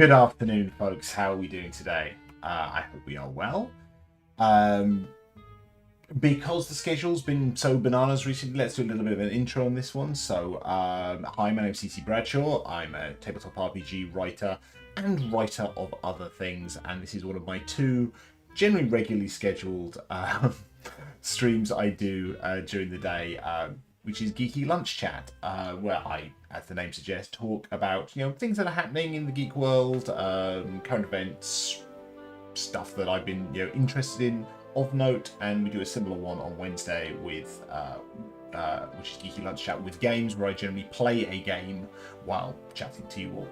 Good afternoon, folks. How are we doing today? I hope we are well. Um, because the schedule's been so bananas recently, let's do a little bit of an intro on this one. Hi, my name's CC Bradshaw. I'm a tabletop RPG writer and writer of other things, and this is one of my two generally regularly scheduled streams I do during the day, which is Geeky Lunch Chat, where I, as the name suggests, talk about things that are happening in the geek world, current events, stuff that I've been interested in of note, and we do a similar one on Wednesday with which is Geeky Lunch Chat with games, where I generally play a game while chatting to you all.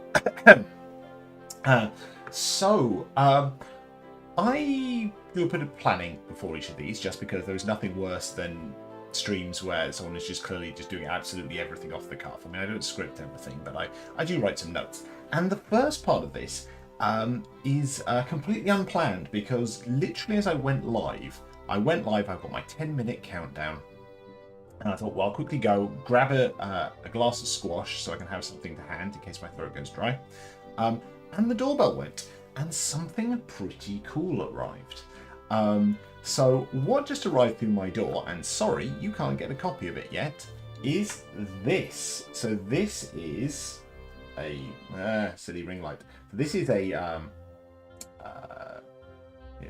I do a bit of planning before each of these, just because there is nothing worse than streams where someone is just clearly just doing absolutely everything off the cuff. I mean, I don't script everything, but I do write some notes. And the first part of this is completely unplanned, because literally as I went live, I've got my 10-minute countdown, and I thought, well, I'll quickly go grab a glass of squash so I can have something to hand in case my throat goes dry. And the doorbell went, and something pretty cool arrived. So what just arrived through my door, and sorry, you can't get a copy of it yet, is this. So this is a silly ring light. This is a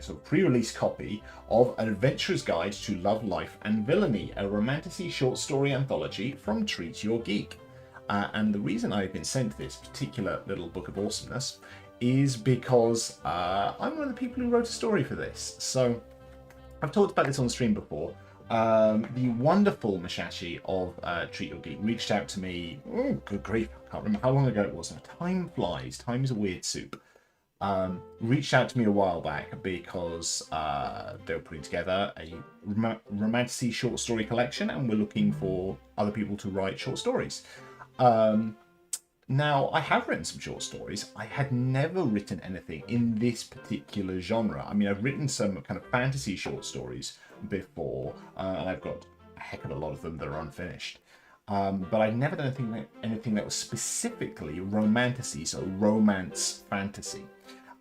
sort of pre-release copy of An Adventurer's Guide to Love, Life and Villainy, a romantasy short story anthology from Treat Your Geek. And the reason I've been sent this particular little book of awesomeness is because I'm one of the people who wrote a story for this. So I've talked about this on stream before. The wonderful Mashashi of Treat Your Geek reached out to me, oh good grief, I can't remember how long ago it was now. Time flies, time is a weird soup. Reached out to me a while back because they were putting together a romantasy short story collection, and we're looking for other people to write short stories. Now, I have written some short stories. I had never written anything in this particular genre. I mean, I've written some kind of fantasy short stories before, and I've got a heck of a lot of them that are unfinished. But I've never done anything that was specifically romantasy, so romance fantasy.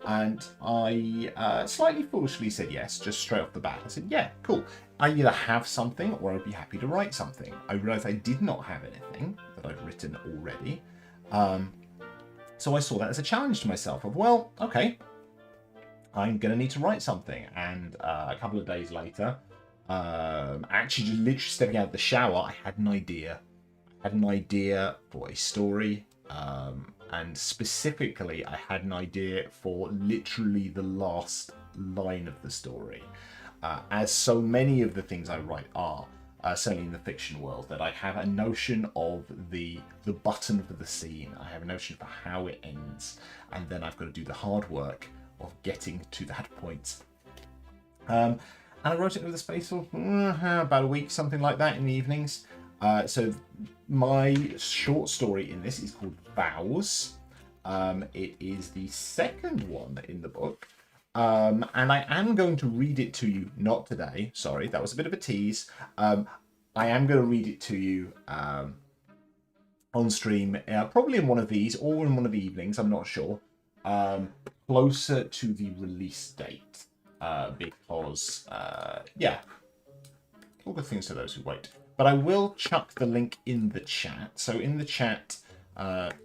And I slightly foolishly said yes, just straight off the bat. I said, yeah, cool. I either have something or I'd be happy to write something. I realized I did not have anything that I'd written already. So I saw that as a challenge to myself of, well, okay, I'm going to need to write something. And a couple of days later, actually just literally stepping out of the shower, I had an idea. I had an idea for a story. And specifically, I had an idea for literally the last line of the story. As so many of the things I write are, certainly in the fiction world, that I have a notion of the button for the scene. I have a notion for how it ends, and then I've got to do the hard work of getting to that point. And I wrote it over the space of about a week, something like that, in the evenings. So my short story in this is called Vows. It is the second one in the book. And I am going to read it to you, not today, sorry, that was a bit of a tease. I am going to read it to you on stream, probably in one of these, or in one of the evenings, I'm not sure, closer to the release date, because, yeah, all good things to those who wait. But I will chuck the link in the chat. So in the chat,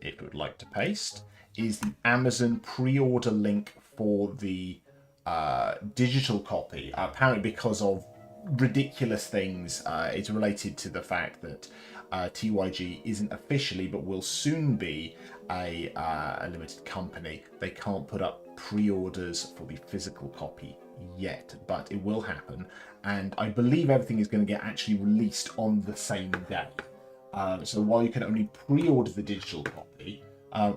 if you would like to paste, is the Amazon pre-order link for the digital copy. Apparently because of ridiculous things, it's related to the fact that TYG isn't officially, but will soon be, a limited company. They can't put up pre-orders for the physical copy yet, but it will happen. And I believe everything is going to get actually released on the same day. So while you can only pre-order the digital copy,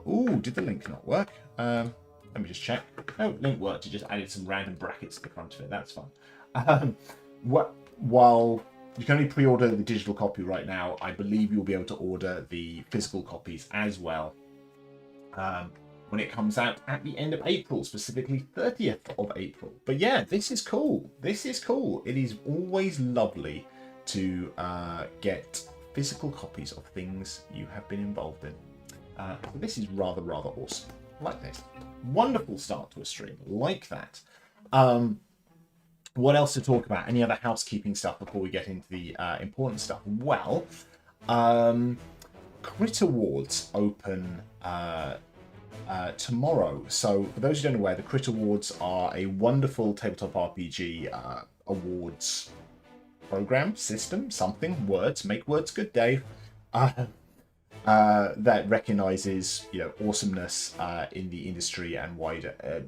ooh, did the link not work? Let me just check. Oh, link worked. It just added some random brackets to the front of it. That's fun. While you can only pre-order the digital copy right now, I believe you'll be able to order the physical copies as well when it comes out at the end of April, specifically 30th of April. But yeah, this is cool. This is cool. It is always lovely to get physical copies of things you have been involved in. This is rather awesome. like this. Wonderful start to a stream. Like that. What else to talk about? Any other housekeeping stuff before we get into the important stuff? Well, Crit Awards open tomorrow. So for those who don't know where, the Crit Awards are a wonderful tabletop RPG awards program, system, something, words, make words good, Dave, that recognizes, awesomeness in the industry and wider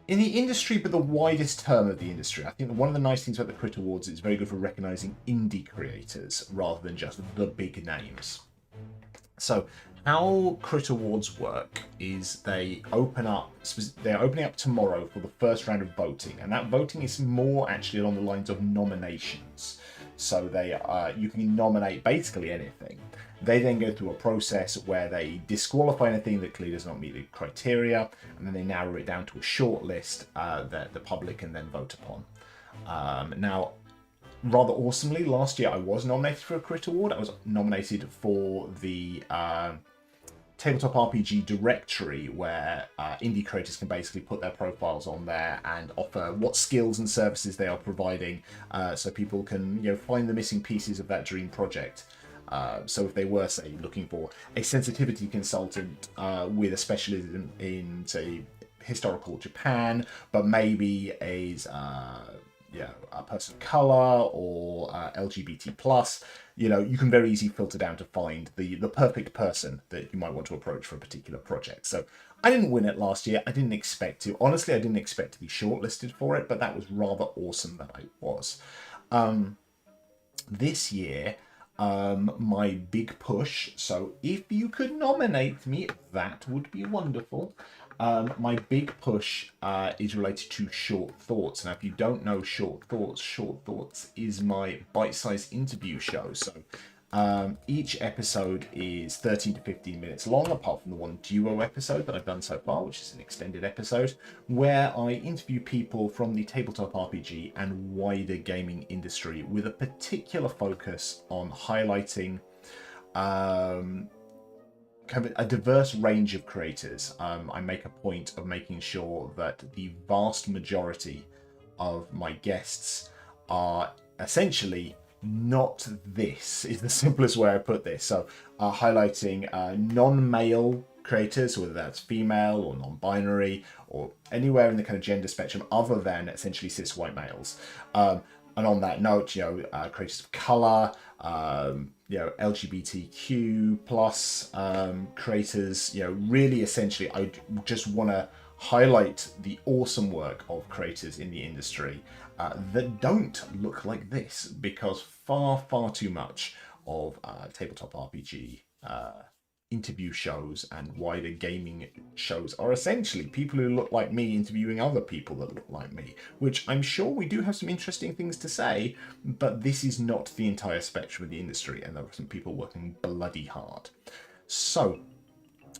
in the industry, but the widest term of the industry. I think one of the nice things about the Crit Awards is it's very good for recognizing indie creators rather than just the big names. So how Crit Awards work is they're opening up tomorrow for the first round of voting, and that voting is more actually along the lines of nominations. So you can nominate basically anything. They then go through a process where they disqualify anything that clearly does not meet the criteria, and then they narrow it down to a short list that the public can then vote upon. Now, rather awesomely, last year I was nominated for a Crit Award. I was nominated for the Tabletop RPG directory, where indie creators can basically put their profiles on there and offer what skills and services they are providing, so people can find the missing pieces of that dream project. So if they were, say, looking for a sensitivity consultant with a specialism in, say, historical Japan, but maybe as a person of color or LGBT plus, you can very easily filter down to find the perfect person that you might want to approach for a particular project. So I didn't win it last year. I didn't expect to. Honestly, I didn't expect to be shortlisted for it, but that was rather awesome that I was. This year, my big push, so if you could nominate me, that would be wonderful. My big push is related to Short Thoughts. Now, if you don't know Short Thoughts is my bite-sized interview show. So each episode is 13 to 15 minutes long, apart from the one duo episode that I've done so far, which is an extended episode, where I interview people from the tabletop RPG and wider gaming industry with a particular focus on highlighting kind of a diverse range of creators. I make a point of making sure that the vast majority of my guests are essentially not this, is the simplest way I put this. So highlighting non-male creators, whether that's female or non-binary or anywhere in the kind of gender spectrum other than essentially cis white males. And on that note, creators of color, LGBTQ plus creators, really essentially I just want to highlight the awesome work of creators in the industry that don't look like this, because far too much of tabletop RPG interview shows and wider gaming shows are essentially people who look like me interviewing other people that look like me, which I'm sure we do have some interesting things to say, but this is not the entire spectrum of the industry, and there are some people working bloody hard. So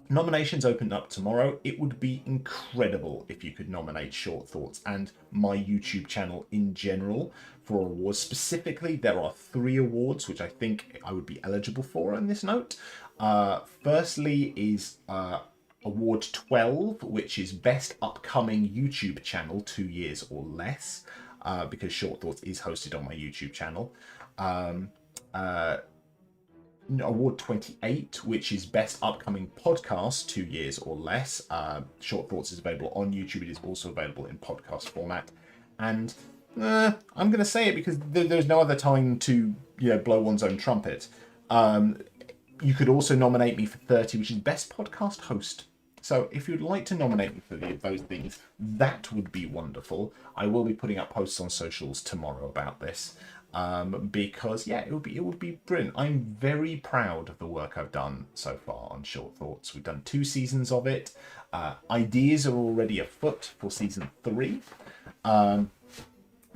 nominations opened up tomorrow. It would be incredible if you could nominate Short Thoughts and my YouTube channel in general for awards. Specifically, there are 3 awards which I think I would be eligible for on this note. Firstly is Award 12, which is Best Upcoming YouTube Channel 2 years or less, because Short Thoughts is hosted on my YouTube channel. Award 28, which is Best Upcoming Podcast 2 years or less. Short Thoughts is available on YouTube. It is also available in podcast format. And I'm going to say it because there's no other time to blow one's own trumpet. You could also nominate me for 30, which is Best Podcast Host. So if you'd like to nominate me for those things, that would be wonderful. I will be putting up posts on socials tomorrow about this. Because it would be brilliant. I'm very proud of the work I've done so far on Short Thoughts. We've done 2 seasons of it. Ideas are already afoot for season 3.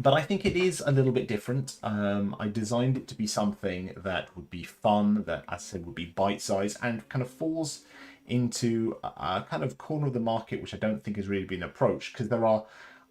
But I think it is a little bit different. I designed it to be something that would be fun, that, as I said, would be bite-sized and kind of falls into a kind of corner of the market which I don't think has really been approached, because there are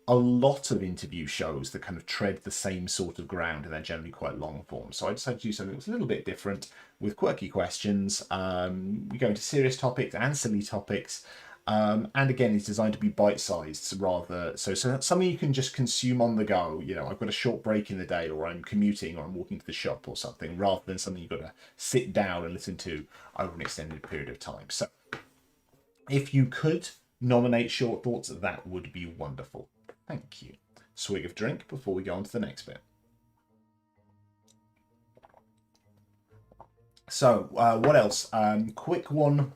a lot of interview shows that kind of tread the same sort of ground, and they're generally quite long form. So I decided to do something that was a little bit different with quirky questions. We go into serious topics and silly topics. And again, it's designed to be bite-sized rather, so something you can just consume on the go. You know, I've got a short break in the day, or I'm commuting, or I'm walking to the shop or something, rather than something you've got to sit down and listen to over an extended period of time. So if you could nominate short thoughts, that would be wonderful. Thank you. Swig of drink before we go on to the next bit. So, what else? Quick one.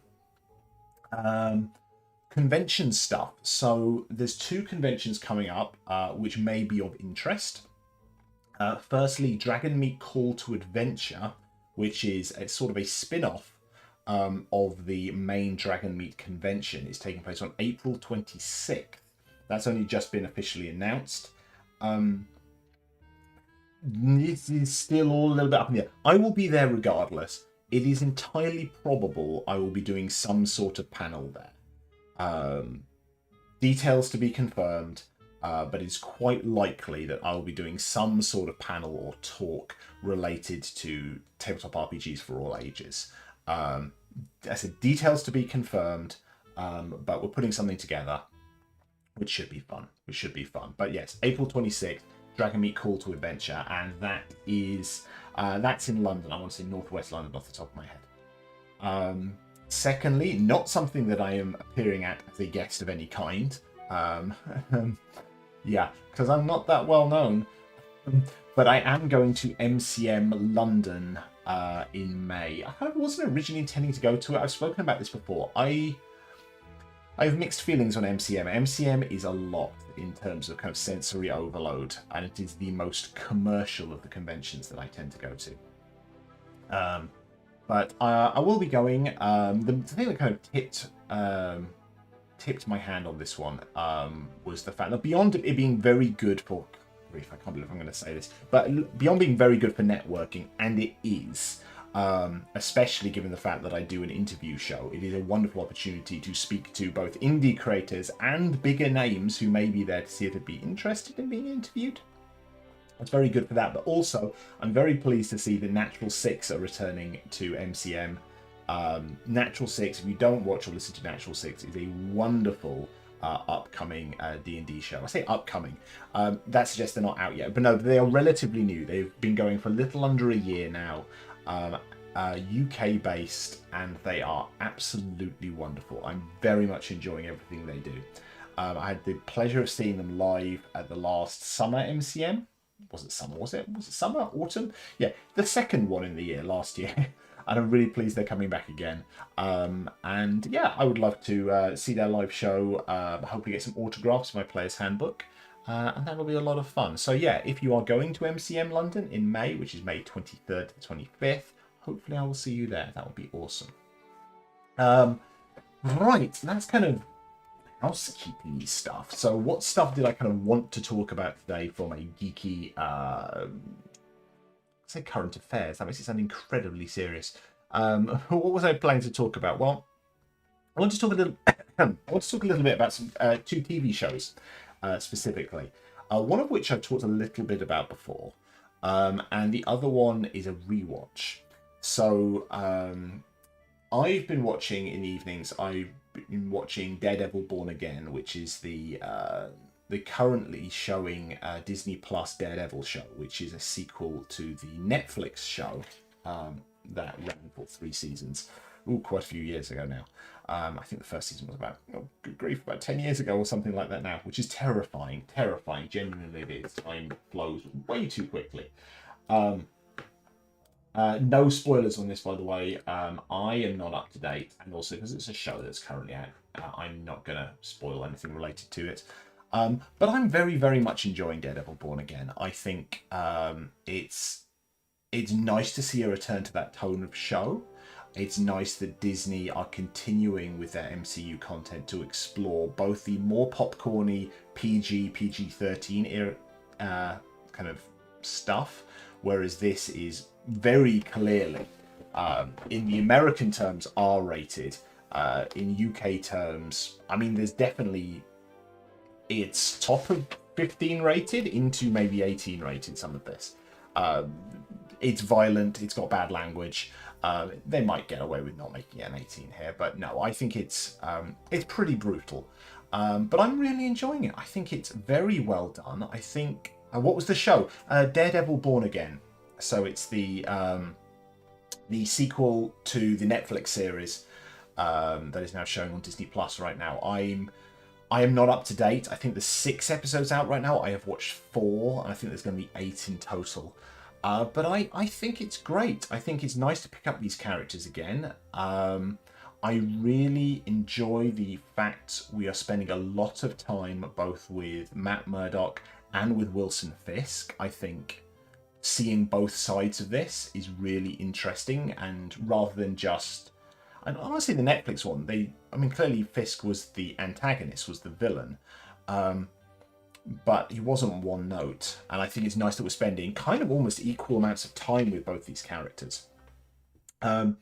Convention stuff. So there's 2 conventions coming up, which may be of interest. Firstly, Dragon Meat Call to Adventure, which is a sort of a spin-off of the main Dragon Meat convention. It's taking place on April 26th. That's only just been officially announced. This is still all a little bit up in the air. I will be there regardless. It is entirely probable I will be doing some sort of panel there. Details to be confirmed, but it's quite likely that I will be doing some sort of panel or talk related to tabletop RPGs for all ages. I said details to be confirmed, but we're putting something together, which should be fun. But yes, April 26th, Dragon Meat Call to Adventure, and that is that's in London. I want to say northwest London off the top of my head. Secondly, not something that I am appearing at as a guest of any kind. Yeah, because I'm not that well known. But I am going to MCM London in May. I wasn't originally intending to go to it. I've spoken about this before. I have mixed feelings on MCM. MCM is a lot in terms of kind of sensory overload, and it is the most commercial of the conventions that I tend to go to. But I will be going. The thing that kind of tipped my hand on this one was the fact that beyond it being very good for grief, I can't believe I'm going to say this, but beyond being very good for networking, and it is, especially given the fact that I do an interview show, it is a wonderful opportunity to speak to both indie creators and bigger names who may be there to see if they'd be interested in being interviewed. It's very good for that, but also I'm very pleased to see that Natural Six are returning to MCM. Natural Six, if you don't watch or listen to Natural Six, is a wonderful upcoming D&D show. I say upcoming, that suggests they're not out yet, but no, they are relatively new. They've been going for a little under a year now, UK based, and they are absolutely wonderful. I'm very much enjoying everything they do. I had the pleasure of seeing them live at the last summer MCM. Was it summer? Was it summer? Autumn? Yeah, the second one in the year, last year. And I'm really pleased they're coming back again. And yeah, I would love to see their live show. Hopefully get some autographs for my player's handbook. And that'll be a lot of fun. So yeah, if you are going to MCM London in May, which is May 23rd to 25th, hopefully I will see you there. That would be awesome. Right, that's kind of housekeeping stuff. So what stuff did I kind of want to talk about today from a geeky, say current affairs? That makes it sound incredibly serious. What was I planning to talk about? Well, I want to talk a little. I want to talk a little bit about some 2 TV shows specifically. One of which I've talked a little bit about before, and the other one is a rewatch. So I've been watching in the evenings. I've been watching Daredevil: Born Again, which is the currently showing Disney Plus Daredevil show, which is a sequel to the Netflix show that ran for 3 seasons. Quite a few years ago now. I think the first season was about, good grief, about 10 years ago or something like that now, which is terrifying. Terrifying, genuinely it is. Time flows way too quickly. No spoilers on this, by the way. I am not up to date, and also because it's a show that's currently out, I'm not going to spoil anything related to it. But I'm very, very much enjoying Daredevil: Born Again. I think it's nice to see a return to that tone of show. It's nice that Disney are continuing with their MCU content to explore both the more popcorny PG-13 era kind of stuff, whereas this is very clearly, in the American terms, R-rated. In UK terms, I mean, there's definitely, it's top of 15 rated into maybe 18 rated, some of this. It's violent, it's got bad language. They might get away with not making it an 18 here, but no, I think it's pretty brutal. But I'm really enjoying it. I think it's very well done. I think, what was the show? Daredevil Born Again. So it's the sequel to the Netflix series that is now showing on Disney Plus right now. I am not up to date. I think there's 6 episodes out right now. I have watched 4, and I think there's going to be 8 in total. But I think it's great. I think it's nice to pick up these characters again. I really enjoy the fact we are spending a lot of time both with Matt Murdock and with Wilson Fisk. I think seeing both sides of this is really interesting, and rather than just... And honestly, the Netflix one, clearly Fisk was the antagonist, was the villain. But he wasn't one note, and I think it's nice that we're spending kind of almost equal amounts of time with both these characters. And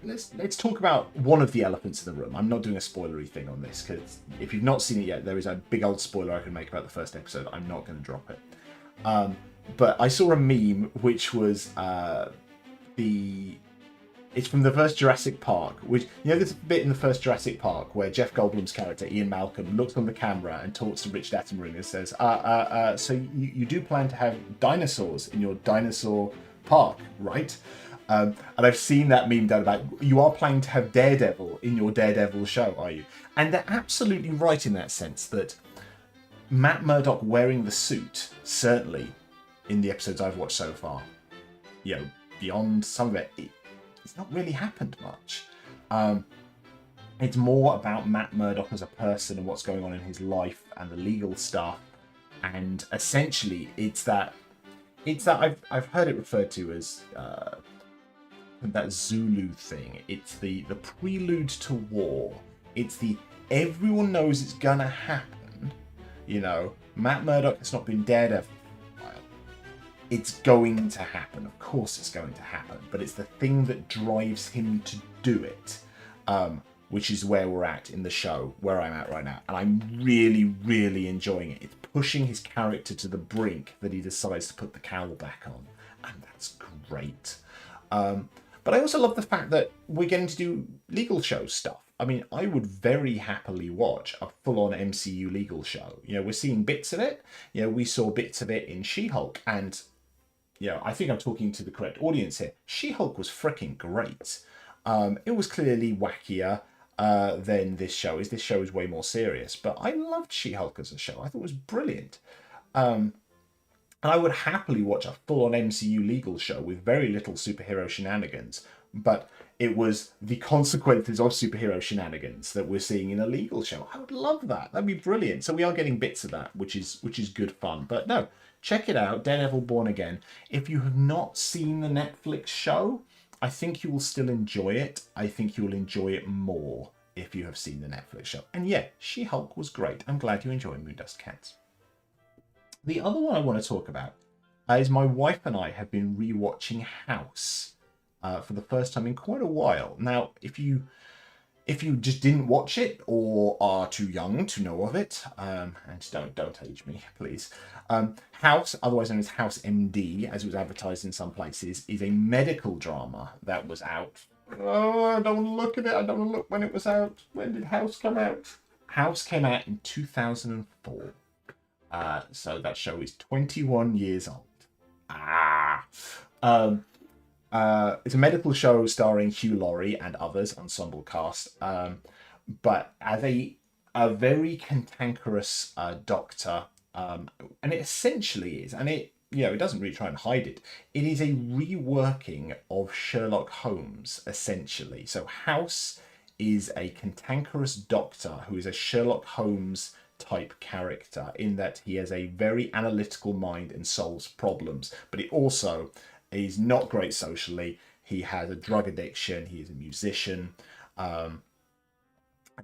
let's talk about one of the elephants in the room. I'm not doing a spoilery thing on this, because if you've not seen it yet, there is a big old spoiler I can make about the first episode. I'm not going to drop it. But I saw a meme which was it's from the first Jurassic Park, which, you know, there's a bit in the first Jurassic Park where Jeff Goldblum's character, Ian Malcolm, looks on the camera and talks to Richard Attenborough and says, so you do plan to have dinosaurs in your dinosaur park, right? And I've seen that meme done about, you are planning to have Daredevil in your Daredevil show, are you? And they're absolutely right in that sense, that Matt wearing the suit, certainly in the episodes I've watched so far, you know, beyond some of it, it's not really happened much. It's more about Matt Murdock as a person and what's going on in his life and the legal stuff. And essentially, it's that I've heard it referred to as that Zulu thing. It's the prelude to war. It's the everyone knows it's gonna happen. You know, Matt Murdock has not been Daredevil. It's going to happen. Of course it's going to happen. But it's the thing that drives him to do it, which is where we're at in the show, where I'm at right now. And I'm really, really enjoying it. It's pushing his character to the brink that he decides to put the cowl back on. And that's great. But I also love the fact that we're getting to do legal show stuff. I mean, I would very happily watch a full-on MCU legal show. You know, we're seeing bits of it. You know, we saw bits of it in She-Hulk, and you know, I think I'm talking to the correct audience here. She-Hulk was freaking great. It was clearly wackier than this show is. This show is way more serious, but I loved She-Hulk as a show. I thought it was brilliant. And I would happily watch a full-on MCU legal show with very little superhero shenanigans, but it was the consequences of superhero shenanigans that we're seeing in a legal show. I would love that. That'd be brilliant. So we are getting bits of that, which is good fun. But no, check it out, Daredevil Born Again. If you have not seen the Netflix show, I think you will still enjoy it. I think you will enjoy it more if you have seen the Netflix show. And yeah, She-Hulk was great. I'm glad you enjoy Moondust Cats. The other one I want to talk about is my wife and I have been rewatching House for the first time in quite a while. Now, if you just didn't watch it or are too young to know of it, and don't age me, please. House, otherwise known as House MD, as it was advertised in some places, is a medical drama that was out. Oh, I don't want to look at it. I don't want to look when it was out. When did House come out? House came out in 2004. So that show is 21 years old. It's a medical show starring Hugh Laurie and others, ensemble cast. But as a very cantankerous doctor, and it essentially is, and it doesn't really try and hide it. It is a reworking of Sherlock Holmes, essentially. So House is a cantankerous doctor who is a Sherlock Holmes type character in that he has a very analytical mind and solves problems, but he also is not great socially. He has a drug addiction. He is a musician.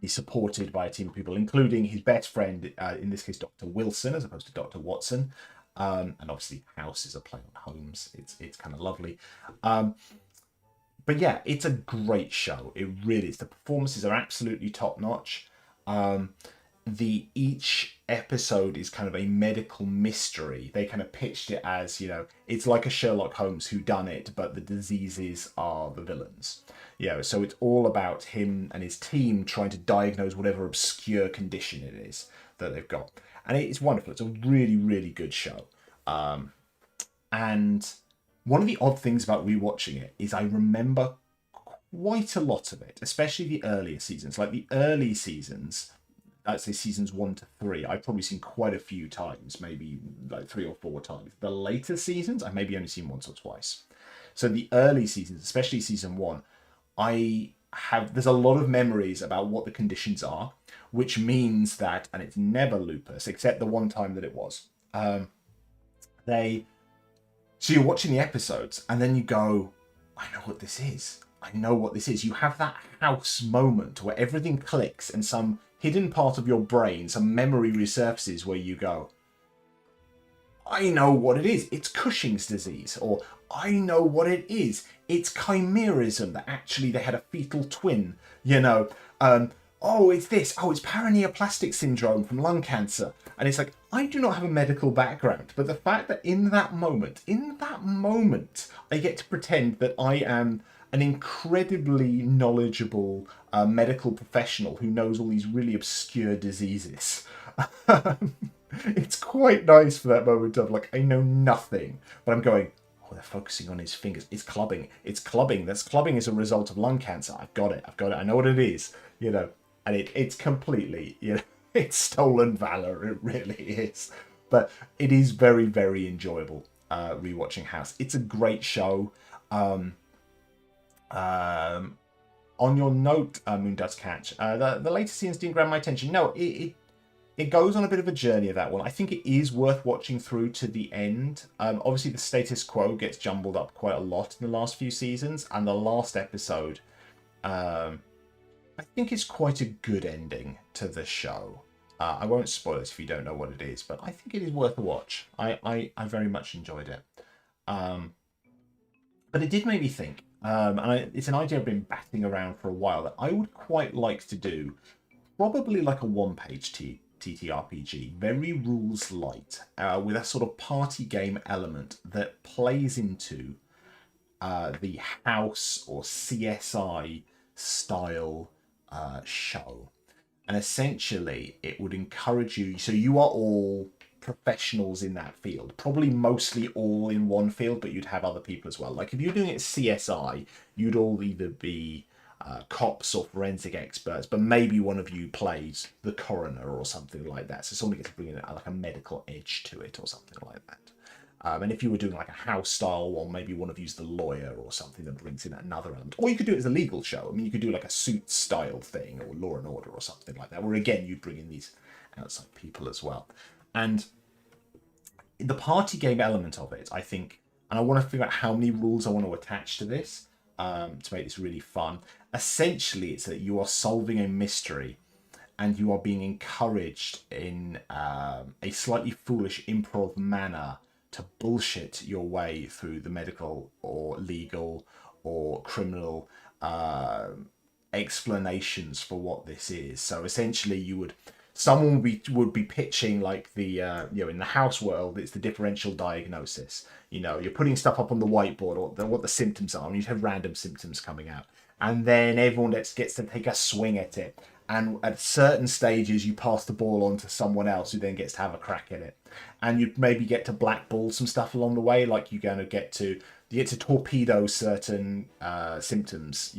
He's supported by a team of people, including his best friend, in this case, Dr. Wilson, as opposed to Dr. Watson. And obviously, House is a play on Holmes. It's kind of lovely. But yeah, it's a great show. It really is. The performances are absolutely top notch. each episode is kind of a medical mystery. They kind of pitched it as, it's like a Sherlock Holmes whodunit, but the diseases are the villains. So it's all about him and his team trying to diagnose whatever obscure condition it is that they've got. And it's wonderful. It's a really, really good show. And one of the odd things about rewatching it is I remember quite a lot of it, especially the earlier seasons. Like the early seasons, I'd say seasons 1 to 3, I've probably seen quite a few times, maybe like 3 or 4 times. The later seasons, I've maybe only seen once or twice. So the early seasons, especially season 1, there's a lot of memories about what the conditions are, which means that, and it's never lupus, except the one time that it was, so you're watching the episodes and then you go, I know what this is. I know what this is. You have that house moment where everything clicks and some hidden part of your brain, some memory resurfaces where you go, I know what it is. It's Cushing's disease. Or I know what it is. It's chimerism, that actually they had a fetal twin, oh, it's this. Oh, it's paraneoplastic syndrome from lung cancer. And it's like, I do not have a medical background, but the fact that in that moment, I get to pretend that I am an incredibly knowledgeable medical professional who knows all these really obscure diseases. It's quite nice for that moment of like, I know nothing, but I'm going, oh, they're focusing on his fingers. It's clubbing. That's clubbing as a result of lung cancer. I've got it. I know what it is, and it's completely, it's stolen valor. It really is. But it is very, very enjoyable, Rewatching House. It's a great show. On your note, Moon Does Catch, the later scenes didn't grab my attention. No, it goes on a bit of a journey of that one. I think it is worth watching through to the end. Obviously, the status quo gets jumbled up quite a lot in the last few seasons, and the last episode, I think it's quite a good ending to the show. I won't spoil it if you don't know what it is, but I think it is worth a watch. I very much enjoyed it. But it did make me think, it's an idea I've been batting around for a while, that I would quite like to do probably like a one-page TTRPG, very rules light, with a sort of party game element that plays into the House or CSI style show. And essentially it would encourage you, so you are all professionals in that field, probably mostly all in one field, but you'd have other people as well. Like if you're doing it CSI, you'd all either be cops or forensic experts, but maybe one of you plays the coroner or something like that, so somebody gets to bring in like a medical edge to it or something like that. And if you were doing like a house style one, maybe one of you's the lawyer or something that brings in another element. Or you could do it as a legal show. I mean, you could do like a suit style thing or Law and Order or something like that, where again, you'd bring in these outside people as well. And the party game element of it, I think, and I want to figure out how many rules I want to attach to this to make this really fun. Essentially, it's that you are solving a mystery and you are being encouraged in a slightly foolish improv manner to bullshit your way through the medical or legal or criminal explanations for what this is. So essentially, someone would be pitching like the in the house world, it's the differential diagnosis. You're putting stuff up on the whiteboard or what the symptoms are, and you'd have random symptoms coming out, and then everyone gets to take a swing at it. And at certain stages, you pass the ball on to someone else who then gets to have a crack at it. And you'd maybe get to blackball some stuff along the way, like you get to torpedo certain symptoms,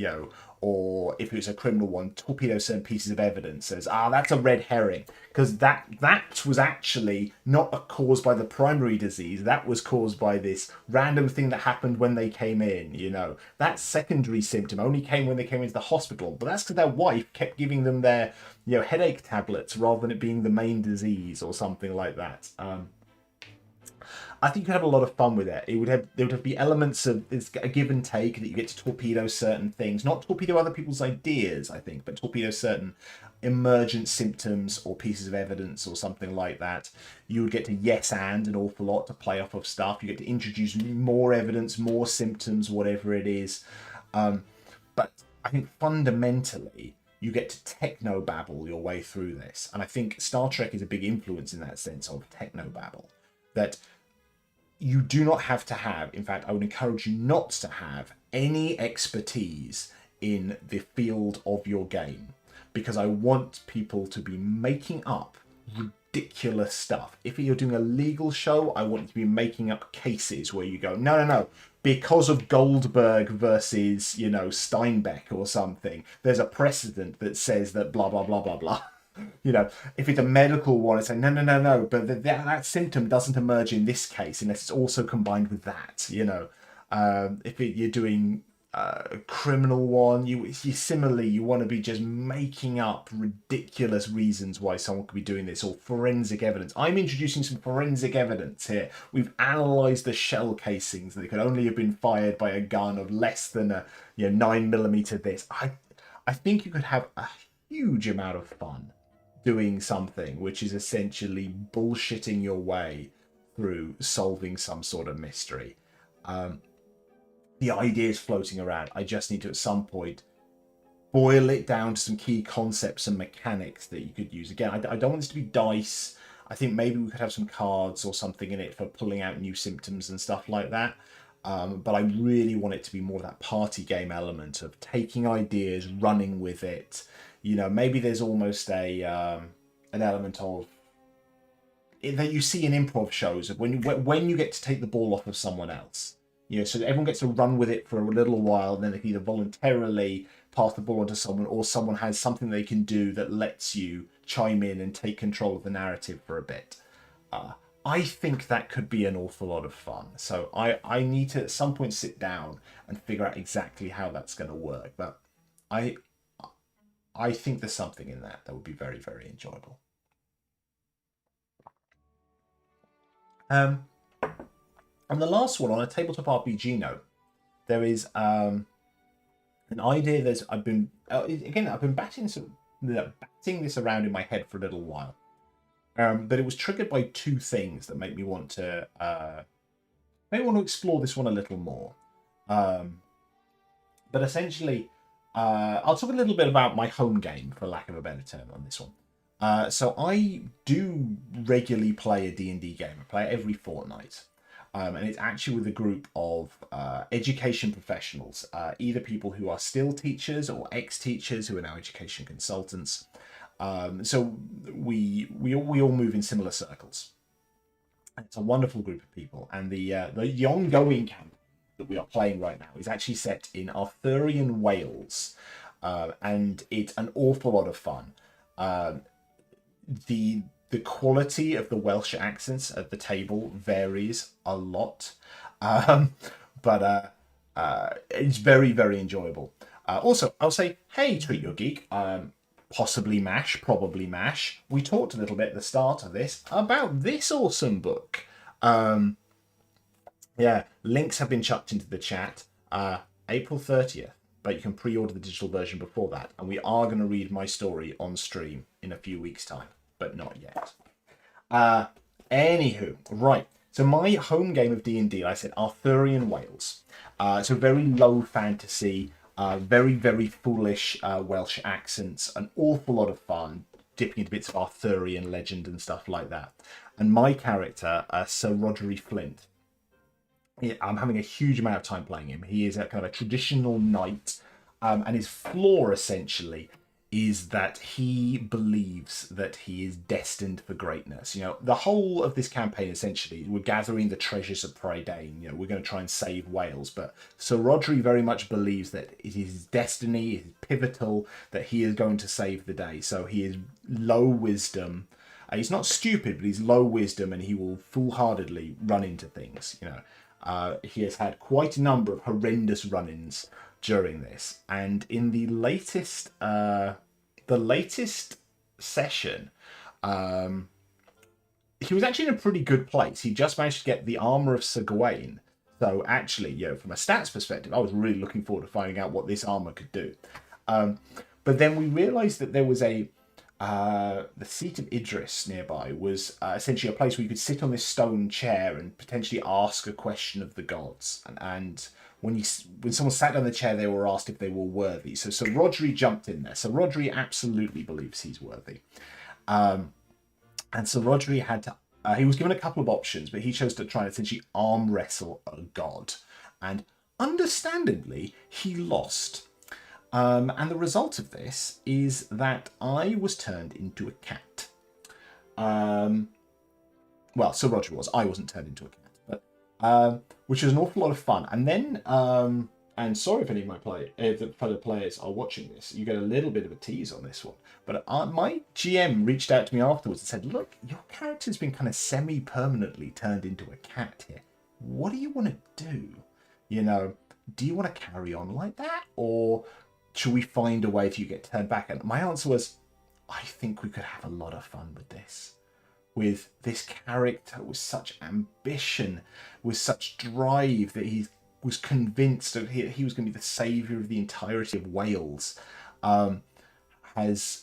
or if it's a criminal one, torpedo certain pieces of evidence. Says, that's a red herring, because that was actually not caused by the primary disease. That was caused by this random thing that happened when they came in. That secondary symptom only came when they came into the hospital, but that's because their wife kept giving them their headache tablets rather than it being the main disease or something like that. I think you could have a lot of fun with it. There would have be elements of a give and take, that you get to torpedo certain things, not torpedo other people's ideas, I think, but torpedo certain emergent symptoms or pieces of evidence or something like that. You would get to yes and an awful lot to play off of stuff. You get to introduce more evidence, more symptoms, whatever it is. But I think fundamentally, you get to techno-babble your way through this. And I think Star Trek is a big influence in that sense of techno-babble. That you do not have to have, in fact, I would encourage you not to have any expertise in the field of your game, because I want people to be making up ridiculous stuff. If you're doing a legal show, I want you to be making up cases where you go, no, no, no, because of Goldberg versus, you know, Steinbeck or something, there's a precedent that says that blah, blah, blah, blah, blah. You know, if it's a medical one, it's like, no, no, no, no, but that symptom doesn't emerge in this case unless it's also combined with that, you know. If you're doing a criminal one, you similarly, you want to be just making up ridiculous reasons why someone could be doing this, or forensic evidence. I'm introducing some forensic evidence here. We've analysed the shell casings that could only have been fired by a gun of less than a 9mm this. I think you could have a huge amount of fun doing something which is essentially bullshitting your way through solving some sort of mystery. The idea is floating around. I just need to, at some point, boil it down to some key concepts and mechanics that you could use. Again, I don't want this to be dice. I think maybe we could have some cards or something in it for pulling out new symptoms and stuff like that. But I really want it to be more of that party game element of taking ideas, running with it. You know, maybe there's almost an element of that you see in improv shows of when you get to take the ball off of someone else. You know, so everyone gets to run with it for a little while, and then they can either voluntarily pass the ball on to someone, or someone has something they can do that lets you chime in and take control of the narrative for a bit. I think that could be an awful lot of fun. So I need to at some point sit down and figure out exactly how that's going to work. But I think there's something in that would be very, very enjoyable. And the last one, on a tabletop RPG note, there is an idea I've been batting this around in my head for a little while. But it was triggered by two things that make me want to explore this one a little more. But essentially, I'll talk a little bit about my home game, for lack of a better term, on this one. So I do regularly play a D&D game. I play it every fortnight. And it's actually with a group of education professionals, either people who are still teachers or ex-teachers who are now education consultants. So we all move in similar circles. It's a wonderful group of people, and the ongoing camp that we are playing right now is actually set in Arthurian Wales, and it's an awful lot of fun. The quality of the Welsh accents at the table varies a lot, but it's very, very enjoyable. Also, I'll say, hey, Treat Your Geek, possibly MASH, probably MASH. We talked a little bit at the start of this about this awesome book. Yeah, links have been chucked into the chat. April 30th, but you can pre-order the digital version before that. And we are going to read my story on stream in a few weeks' time, but not yet. Anywho, right. So my home game of D&D, like I said, Arthurian Wales. So very low fantasy, very, very foolish Welsh accents, an awful lot of fun, dipping into bits of Arthurian legend and stuff like that. And my character, Sir Roderick Flint, I'm having a huge amount of time playing him. He is a kind of a traditional knight, and his flaw, essentially, is that he believes that he is destined for greatness. You know, the whole of this campaign, essentially, we're gathering the treasures of Prydain. You know, we're going to try and save Wales. But Sir Rodri very much believes that it is his destiny, it is pivotal, that he is going to save the day. So he is low wisdom. He's not stupid, but he's low wisdom, and he will foolhardily run into things. You know, he has had quite a number of horrendous run-ins during this. And in the latest session, he was actually in a pretty good place. He just managed to get the armor of Sir Gawain. So actually, you know, from a stats perspective, I was really looking forward to finding out what this armor could do. But then we realized that there was a the seat of Idris nearby was essentially a place where you could sit on this stone chair and potentially ask a question of the gods. And when someone sat down the chair, they were asked if they were worthy. So Rodri jumped in there. So Rodri absolutely believes he's worthy. And so Rodri had to. He was given a couple of options, but he chose to try and essentially arm wrestle a god. And understandably, he lost. And the result of this is that I was turned into a cat. Well, so Roger was. I wasn't turned into a cat, but which was an awful lot of fun. And then, and sorry if any of my fellow players are watching this, you get a little bit of a tease on this one. But my GM reached out to me afterwards and said, "Look, your character's been kind of semi-permanently turned into a cat here. What do you want to do? You know, do you want to carry on like that, or should we find a way to get turned back?" And my answer was, I think we could have a lot of fun with this. With this character with such ambition, with such drive that he was convinced that he was going to be the saviour of the entirety of Wales. This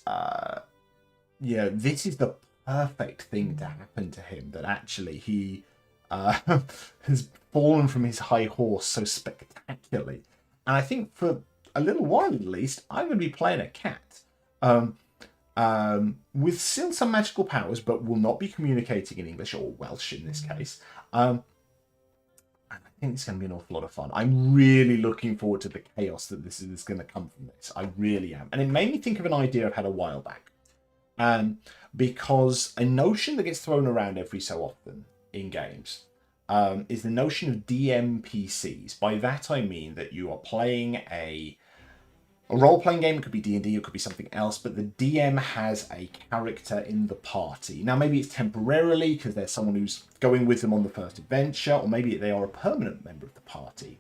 is the perfect thing to happen to him, that actually he has fallen from his high horse so spectacularly. And I think for a little while at least, I'm going to be playing a cat. With still some magical powers, but will not be communicating in English or Welsh in this case. And I think it's going to be an awful lot of fun. I'm really looking forward to the chaos that this is going to come from this. I really am. And it made me think of an idea I've had a while back. Because a notion that gets thrown around every so often in games is the notion of DMPCs. By that I mean that you are playing a role-playing game. It could be D&D, it could be something else, but the DM has a character in the party. Now, maybe it's temporarily because there's someone who's going with them on the first adventure, or maybe they are a permanent member of the party.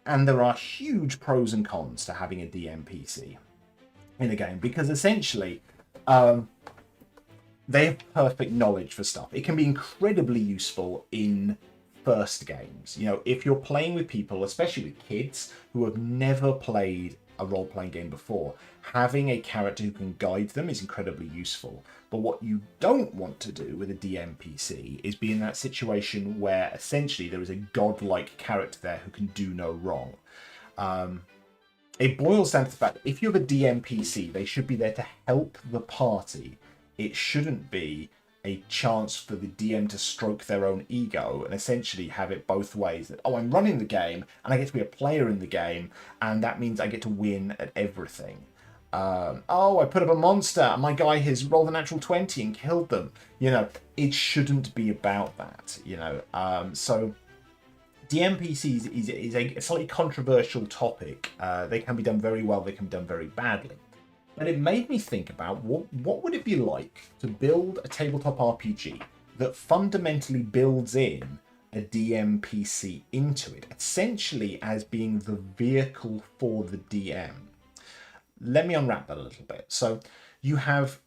And there are huge pros and cons to having a DMPC in a game, because essentially they have perfect knowledge for stuff. It can be incredibly useful in first games. You know, if you're playing with people, especially with kids who have never played a role-playing game before, having a character who can guide them is incredibly useful. But what you don't want to do with a DMPC is be in that situation where essentially there is a godlike character there who can do no wrong. It boils down to the fact that if you have a DMPC, they should be there to help the party. It shouldn't be a chance for the DM to stroke their own ego and essentially have it both ways. That, oh, I'm running the game and I get to be a player in the game, and that means I get to win at everything. Oh, I put up a monster and my guy has rolled a natural 20 and killed them. You know, it shouldn't be about that, you know. So DMPCs is a slightly controversial topic. They can be done very well, they can be done very badly. And it made me think about what would it be like to build a tabletop RPG that fundamentally builds in a DMPC into it, essentially as being the vehicle for the DM. Let me unwrap that a little bit. So you have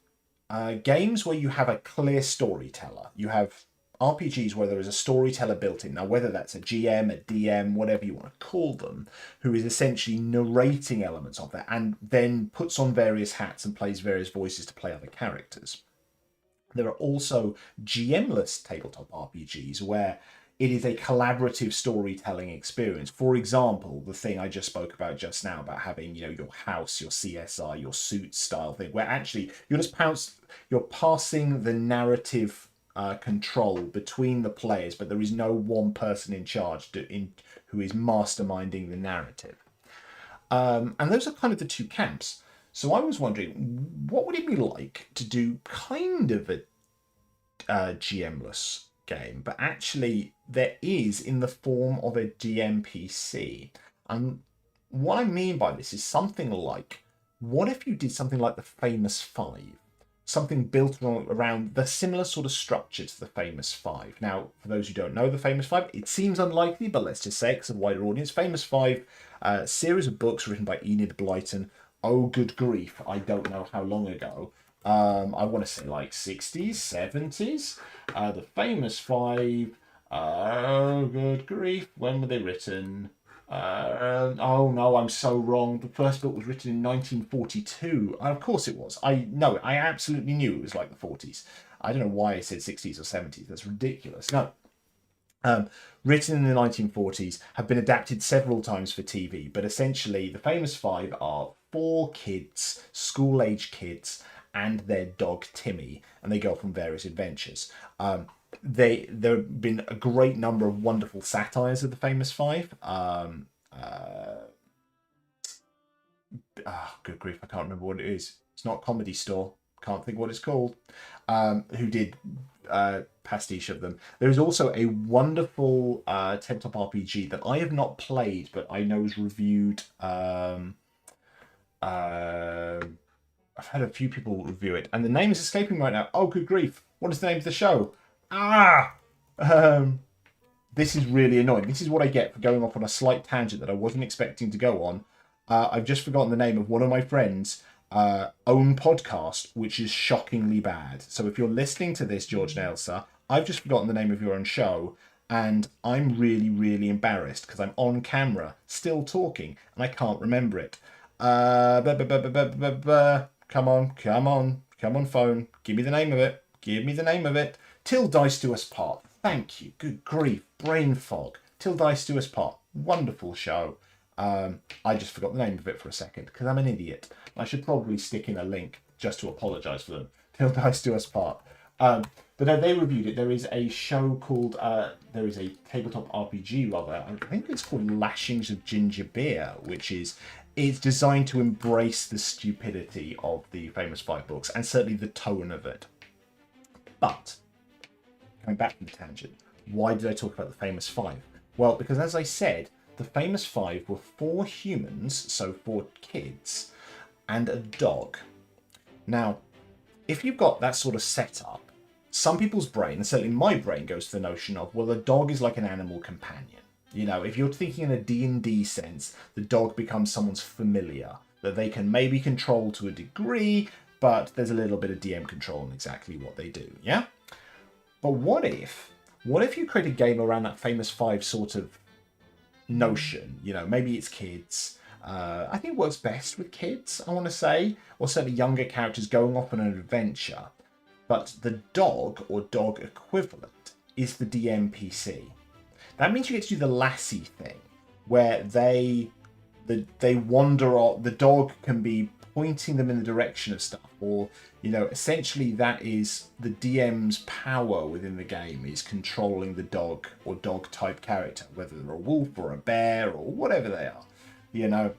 games where you have a clear storyteller. You have RPGs where there is a storyteller built in. Now, whether that's a GM, a DM, whatever you want to call them, who is essentially narrating elements of that and then puts on various hats and plays various voices to play other characters. There are also GM-less tabletop RPGs where it is a collaborative storytelling experience. For example, the thing I just spoke about just now, about having, you know, your house, your CSI, your suit style thing, where actually you're passing the narrative control between the players, but there is no one person in charge who is masterminding the narrative. And those are kind of the two camps. So I was wondering, what would it be like to do kind of a GM-less game, but actually there is in the form of a DMPC. And what I mean by this is something like, what if you did something like the Famous Five? Something built around the similar sort of structure to the Famous Five. Now, for those who don't know the Famous Five, it seems unlikely, but let's just say it's a wider audience. Famous Five, series of books written by Enid Blyton. Oh, good grief, I don't know how long ago. I want to say like 60s, 70s. The Famous Five, oh, good grief, when were they written? Oh no, I'm so wrong. The first book was written in 1942. Of course it was. I know. I absolutely knew it was like the 40s. I don't know why I said 60s or 70s. That's ridiculous. No. Um, Written in the 1940s, have been adapted several times for TV, but essentially the famous five are four kids, school-age kids, and their dog Timmy, and they go off on various adventures. There have been a great number of wonderful satires of the famous five. Good grief, I can't remember what it is. It's not Comedy Store. Can't think what it's called. Who did pastiche of them. There is also a wonderful tabletop RPG that I have not played, but I know is reviewed. I've had a few people review it, and the name is escaping right now. Oh, good grief! What is the name of the show? This is really annoying. This is what I get for going off on a slight tangent that I wasn't expecting to go on. I've just forgotten the name of one of my friends' own podcast, which is shockingly bad. So if you're listening to this, George and Elsa, I've just forgotten the name of your own show, and I'm really, really embarrassed because I'm on camera, still talking, and I can't remember it. Come on, phone. Give me the name of it. Give me the name of it. Till Dice Do Us Part. Thank you. Good grief. Brain fog. Till Dice Do Us Part. Wonderful show. I just forgot the name of it for a second because I'm an idiot. I should probably stick in a link just to apologise for them. Till Dice Do Us Part. But they reviewed it. There is a show called, there is a tabletop RPG rather. I think it's called Lashings of Ginger Beer, which is, it's designed to embrace the stupidity of the famous five books and certainly the tone of it. But coming back to the tangent, why did I talk about the famous five? Well, because as I said, the famous five were four humans, so four kids, and a dog. Now, if you've got that sort of setup, some people's brain, and certainly my brain, goes to the notion of, well, the dog is like an animal companion. You know, if you're thinking in a D&D sense, the dog becomes someone's familiar, that they can maybe control to a degree, but there's a little bit of DM control on exactly what they do, yeah? But what if you create a game around that famous five sort of notion? You know, maybe it's kids. I think it works best with kids, I want to say, or certainly younger characters going off on an adventure. But the dog, or dog equivalent, is the DMPC. That means you get to do the lassie thing, where they wander off. The dog can be pointing them in the direction of stuff, or, you know, essentially that is the DM's power within the game, is controlling the dog or dog type character, whether they're a wolf or a bear or whatever they are, you know,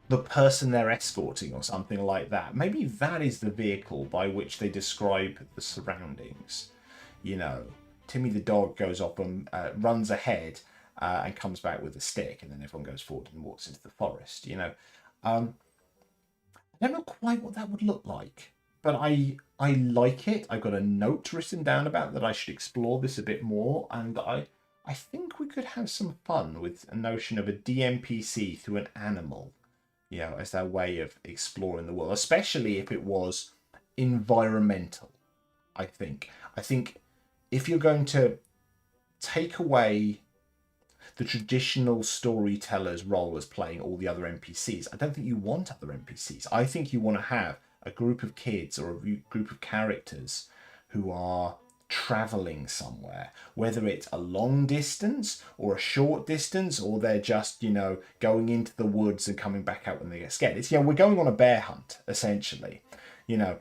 the person they're escorting or something like that. Maybe that is the vehicle by which they describe the surroundings. You know, Timmy the dog goes off and runs ahead and comes back with a stick, and then everyone goes forward and walks into the forest, you know. I don't know quite what that would look like, but I like it. I've got a note written down about that I should explore this a bit more, and I think we could have some fun with a notion of a DMPC through an animal, you know, as their way of exploring the world, especially if it was environmental. I think if you're going to take away the traditional storyteller's role as playing all the other NPCs, I don't think you want other NPCs. I think you want to have a group of kids or a group of characters who are traveling somewhere, whether it's a long distance or a short distance, or they're just, you know, going into the woods and coming back out when they get scared. It's, you know, we're going on a bear hunt, essentially, you know,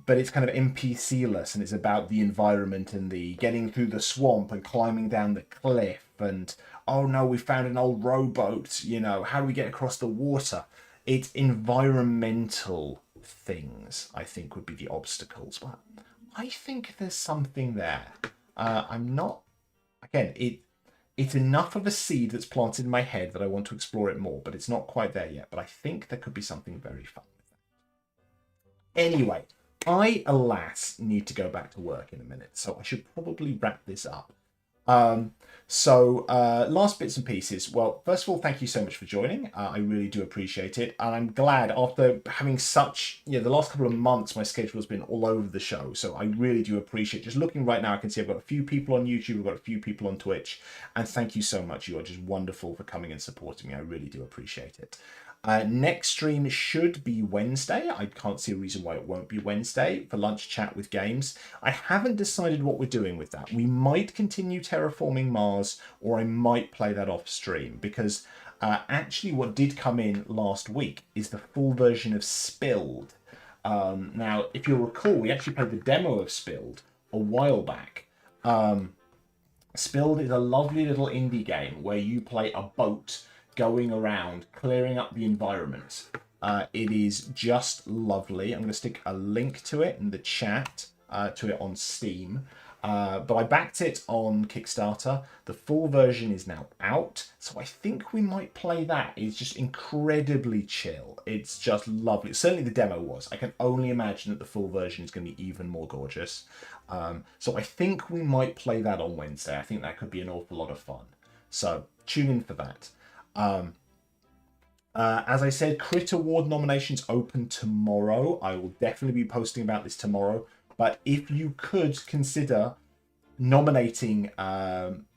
but it's kind of NPC-less, and it's about the environment and the getting through the swamp and climbing down the cliff, and, oh no, we found an old rowboat, you know, how do we get across the water? It's environmental things, I think, would be the obstacles, but I think there's something there. I'm not, again, it's enough of a seed that's planted in my head that I want to explore it more, but it's not quite there yet. But I think there could be something very fun with that. Anyway, I, alas, need to go back to work in a minute, so I should probably wrap this up. Last bits and pieces. Well, first of all, thank you so much for joining. I really do appreciate it. And I'm glad after having such, the last couple of months, my schedule has been all over the show. So I really do appreciate just looking right now. I can see I've got a few people on YouTube. I've got a few people on Twitch. And thank you so much. You are just wonderful for coming and supporting me. I really do appreciate it. Next stream should be Wednesday. I can't see a reason why it won't be Wednesday for lunch chat with games. I haven't decided what we're doing with that. We might continue terraforming Mars, or I might play that off stream, because actually what did come in last week is the full version of Spilled. Now, if you'll recall, we actually played the demo of Spilled a while back. Spilled is a lovely little indie game where you play a boat going around clearing up the environment. It is just lovely. I'm going to stick a link to it in the chat, to it on Steam. But I backed it on Kickstarter. The full version is now out, so I think we might play that. It's just incredibly chill. It's just lovely. Certainly the demo was. I can only imagine that the full version is going to be even more gorgeous. So I think we might play that on Wednesday. I think that could be an awful lot of fun. So tune in for that. As I said, Crit Award nominations open tomorrow. I will definitely be posting about this tomorrow. But if you could consider nominating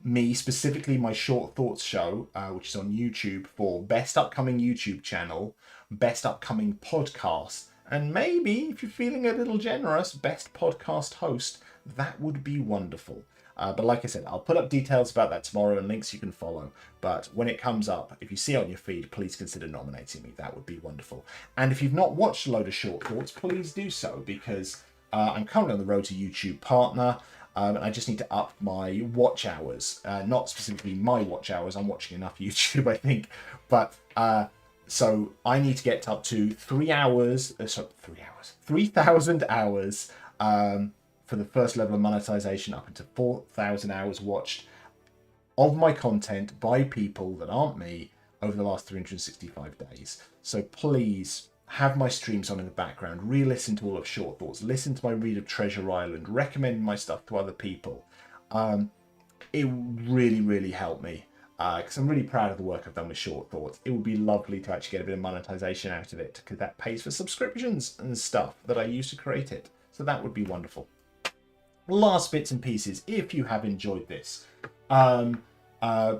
me, specifically my Short Thoughts show, which is on YouTube, for Best Upcoming YouTube Channel, Best Upcoming Podcast, and maybe, if you're feeling a little generous, Best Podcast Host, that would be wonderful. But like I said, I'll put up details about that tomorrow and links you can follow. But when it comes up, if you see it on your feed, please consider nominating me. That would be wonderful. And if you've not watched a load of Short Thoughts, please do so, because I'm currently on the road to YouTube Partner. And I just need to up my watch hours. Not specifically my watch hours. I'm watching enough YouTube, I think. But so I need to get up to 3 hours. 3,000 hours. For the first level of monetization, up into 4,000 hours watched of my content by people that aren't me over the last 365 days. So please have my streams on in the background, re-listen to all of Short Thoughts, listen to my read of Treasure Island, recommend my stuff to other people. It really, really helped me, because I'm really proud of the work I've done with Short Thoughts. It would be lovely to actually get a bit of monetization out of it, because that pays for subscriptions and stuff that I use to create it. So that would be wonderful. Last bits and pieces, if you have enjoyed this,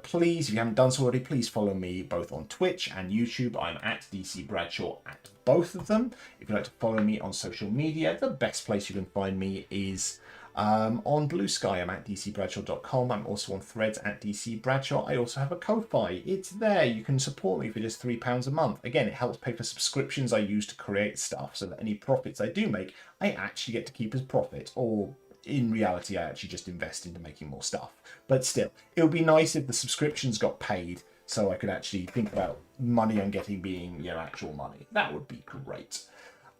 please, if you haven't done so already, please follow me both on Twitch and YouTube. I'm at DC Bradshaw at both of them. If you'd like to follow me on social media, the best place you can find me is on Blue Sky. I'm at dcbradshaw.com. I'm also on Threads at DC Bradshaw. I also have a Ko-Fi. It's there. You can support me for just £3 a month. Again, it helps pay for subscriptions I use to create stuff, so that any profits I do make, I actually get to keep as profit, or in reality, I actually just invest into making more stuff. But still, it would be nice if the subscriptions got paid, so I could actually think about money I'm getting being, actual money. That would be great.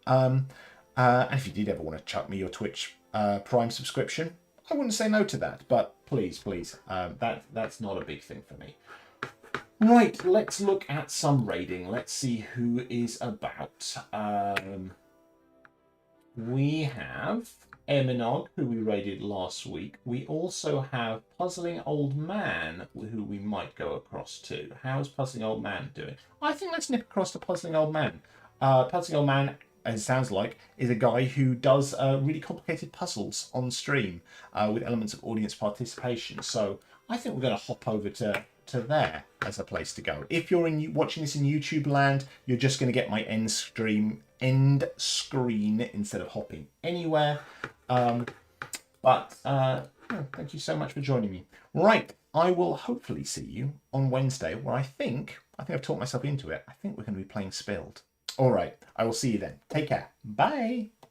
And if you did ever want to chuck me your Twitch Prime subscription, I wouldn't say no to that. But please, that's not a big thing for me. Right, let's look at some raiding. Let's see who is about. We have Eminog, who we raided last week. We also have Puzzling Old Man, who we might go across to. How's Puzzling Old Man doing? I think let's nip across to Puzzling Old Man. Puzzling Old Man, as it sounds like, is a guy who does really complicated puzzles on stream with elements of audience participation. So I think we're going to hop over to there as a place to go. If you're watching this in YouTube land, you're just going to get my end screen instead of hopping anywhere. Thank you so much for joining me. Right, I will hopefully see you on Wednesday, where I think I've talked myself into it. I think we're going to be playing Spilled. All right, I will see you then. Take care. Bye.